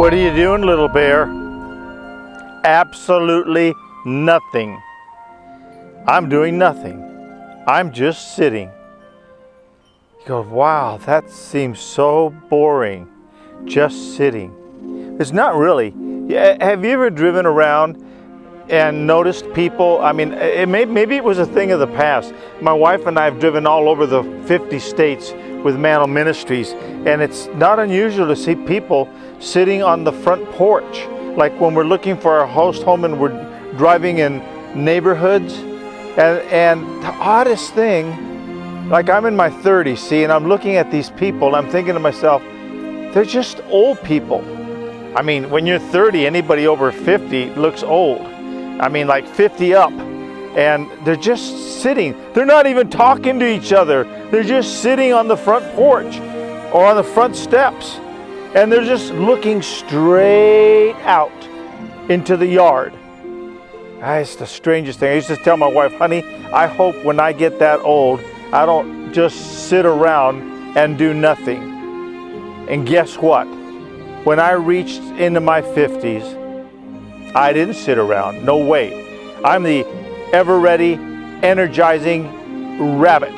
What are you doing, little bear? Absolutely nothing. I'm doing nothing. I'm just sitting. You go, wow, that seems so boring. Just sitting. It's not really. Have you ever driven around and noticed people? I mean, maybe it was a thing of the past. My wife and I have driven all over the 50 states with Mantle Ministries, and it's not unusual to see people sitting on the front porch, like when we're looking for our host home and we're driving in neighborhoods. And the oddest thing, like I'm in my 30s, see, and I'm looking at these people, and I'm thinking to myself, they're just old people. I mean, when you're 30, anybody over 50 looks old. I mean, like 50 up. And they're just sitting. They're not even talking to each other. They're just sitting on the front porch or on the front steps. And they're just looking straight out into the yard. It's the strangest thing. I used to tell my wife, honey, I hope when I get that old, I don't just sit around and do nothing. And guess what? When I reached into my 50s, I didn't sit around. No way. I'm the ever-ready, energizing rabbit.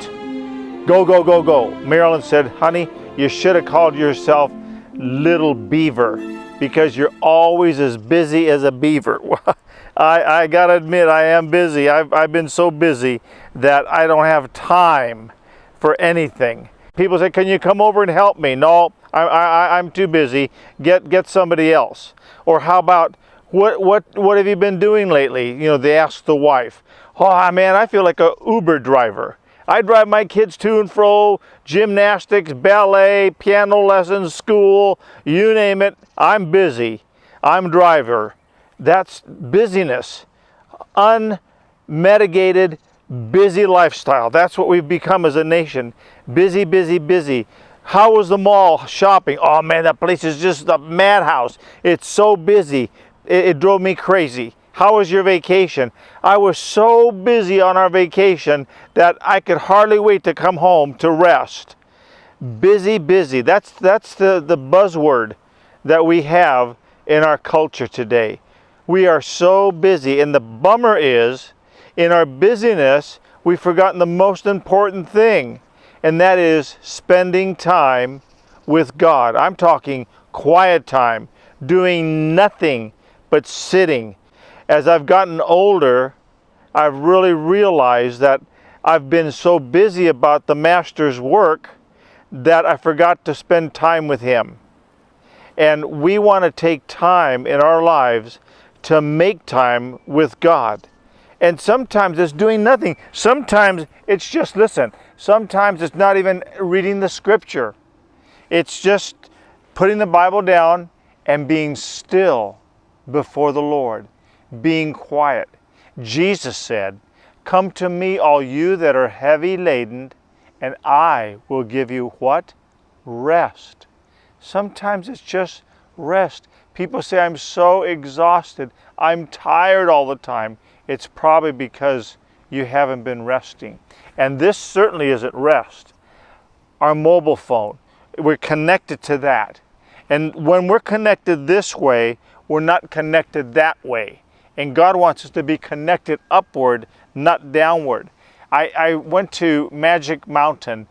Go, go, go, go. Marilyn said, honey, you should have called yourself Little Beaver because you're always as busy as a beaver. I gotta admit, I am busy. I've been so busy that I don't have time for anything. People say, can you come over and help me? No, I'm too busy. Get somebody else. Or how about, what have you been doing lately? You know, they ask the wife. Oh man, I feel like a Uber driver. I drive my kids to and fro, gymnastics, ballet, piano lessons, school, you name it. I'm busy. I'm driver. That's busyness. Unmitigated, busy lifestyle. That's what we've become as a nation. Busy, busy, busy. How was the mall shopping? Oh man, that place is just a madhouse. It's so busy. It drove me crazy. How was your vacation? I was so busy on our vacation that I could hardly wait to come home to rest. Busy, busy. That's the buzzword that we have in our culture today. We are so busy, and the bummer is, in our busyness, we've forgotten the most important thing, and that is spending time with God. I'm talking quiet time, doing nothing but sitting. As I've gotten older, I've really realized that I've been so busy about the Master's work that I forgot to spend time with Him. And we want to take time in our lives to make time with God. And sometimes it's doing nothing. Sometimes it's just, listen, sometimes it's not even reading the scripture. It's just putting the Bible down and being still before the Lord. Being quiet. Jesus said, come to me, all you that are heavy laden, and I will give you what? Rest. Sometimes it's just rest. People say, I'm so exhausted. I'm tired all the time. It's probably because you haven't been resting. And this certainly isn't rest. Our mobile phone, we're connected to that. And when we're connected this way, we're not connected that way. And God wants us to be connected upward, not downward. I went to Magic Mountain.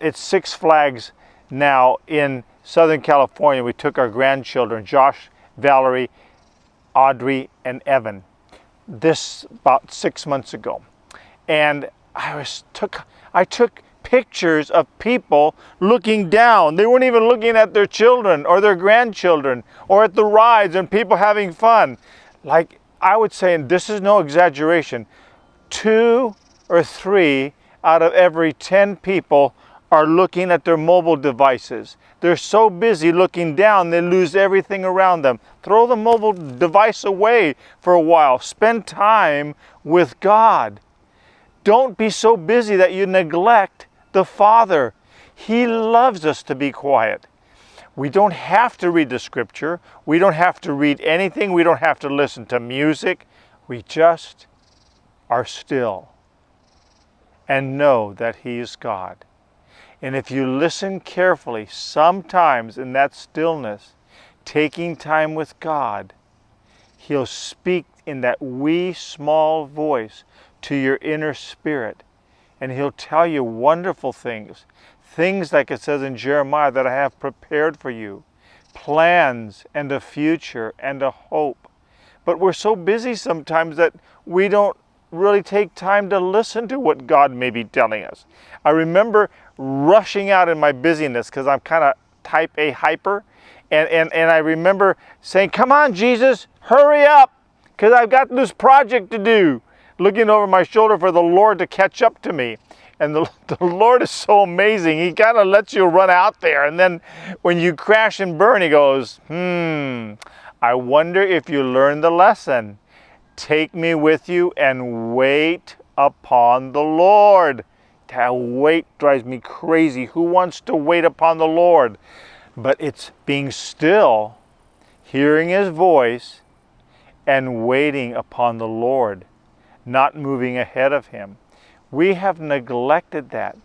It's Six Flags now in Southern California. We took our grandchildren, Josh, Valerie, Audrey, and Evan, this about 6 months ago. And I took pictures of people looking down. They weren't even looking at their children or their grandchildren or at the rides and people having fun. Like I would say, and this is no exaggeration, 2 or 3 out of every 10 people are looking at their mobile devices. They're so busy looking down, they lose everything around them. Throw the mobile device away for a while. Spend time with God. Don't be so busy that you neglect the Father. He loves us to be quiet. We don't have to read the scripture. We don't have to read anything. We don't have to listen to music. We just are still and know that He is God. And if you listen carefully, sometimes in that stillness, taking time with God, He'll speak in that wee small voice to your inner spirit, and He'll tell you wonderful things. Things like it says in Jeremiah, that I have prepared for you. Plans and a future and a hope. But we're so busy sometimes that we don't really take time to listen to what God may be telling us. I remember rushing out in my busyness, because I'm kind of type A hyper. And I remember saying, come on, Jesus, hurry up, because I've got this project to do. Looking over my shoulder for the Lord to catch up to me. And the Lord is so amazing. He kind of lets you run out there. And then when you crash and burn, He goes, I wonder if you learned the lesson. Take me with you and wait upon the Lord. That wait drives me crazy. Who wants to wait upon the Lord? But it's being still, hearing His voice, and waiting upon the Lord, not moving ahead of Him. We have neglected that.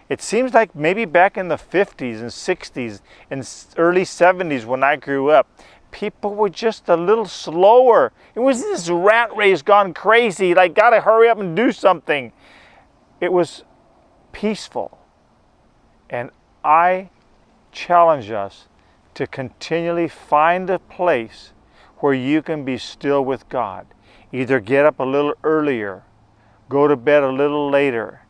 It seems like maybe back in the 50s and 60s and early 70s when I grew up, people were just a little slower. It was this rat race gone crazy, like gotta hurry up and do something. It was peaceful. And I challenge us to continually find a place where you can be still with God. Either get up a little earlier, go to bed a little later,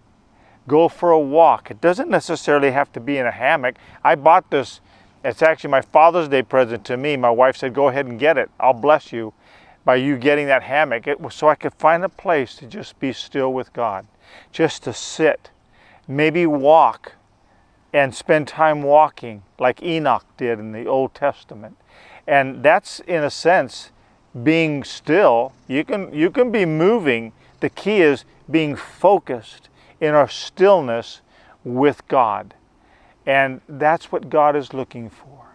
go for a walk. It doesn't necessarily have to be in a hammock. I bought this. It's actually my Father's Day present to me. My wife said, go ahead and get it. I'll bless you by you getting that hammock. It was so I could find a place to just be still with God, just to sit, maybe walk and spend time walking like Enoch did in the Old Testament. And that's, in a sense, being still. You can be moving. The key is being focused in our stillness with God. And that's what God is looking for.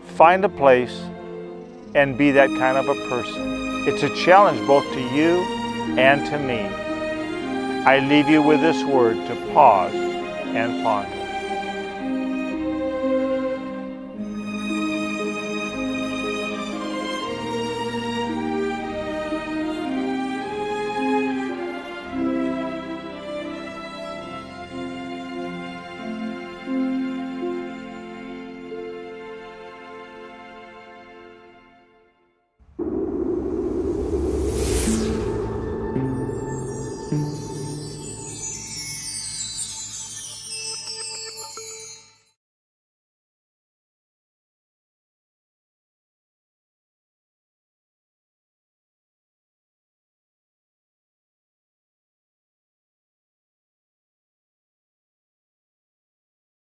Find a place and be that kind of a person. It's a challenge both to you and to me. I leave you with this word to pause and ponder.